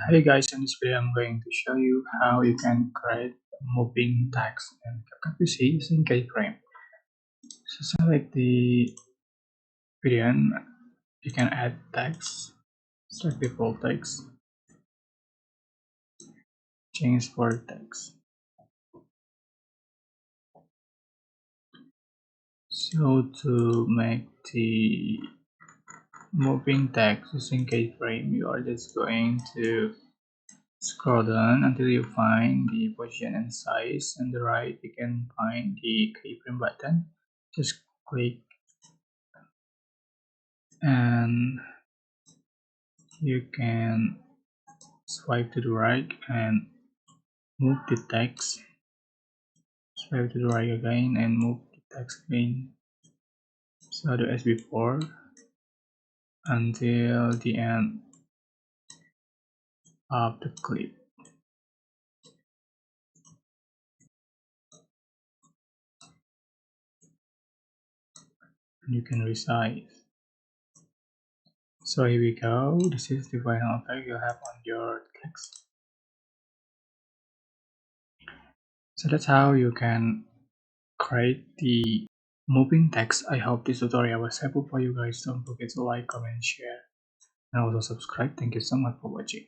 Hey guys, in this video I'm going to show you how you can create moving text in CapCut PC using Keyframe. So select the video and you can add text, select default text, change for text. So to make the moving text using Keyframe, you are just going to scroll down until you find the position and size. On the right you can find the Keyframe button. Just click and you can swipe to the right and move the text. Swipe to the right again and move the text again. So do as before until the end of the clip. You can resize. So here we go. This is the final effect you have on your text. So that's how you can create the moving text. I hope this tutorial was helpful for you guys. Don't forget to like, comment, share, and also subscribe. Thank you so much for watching.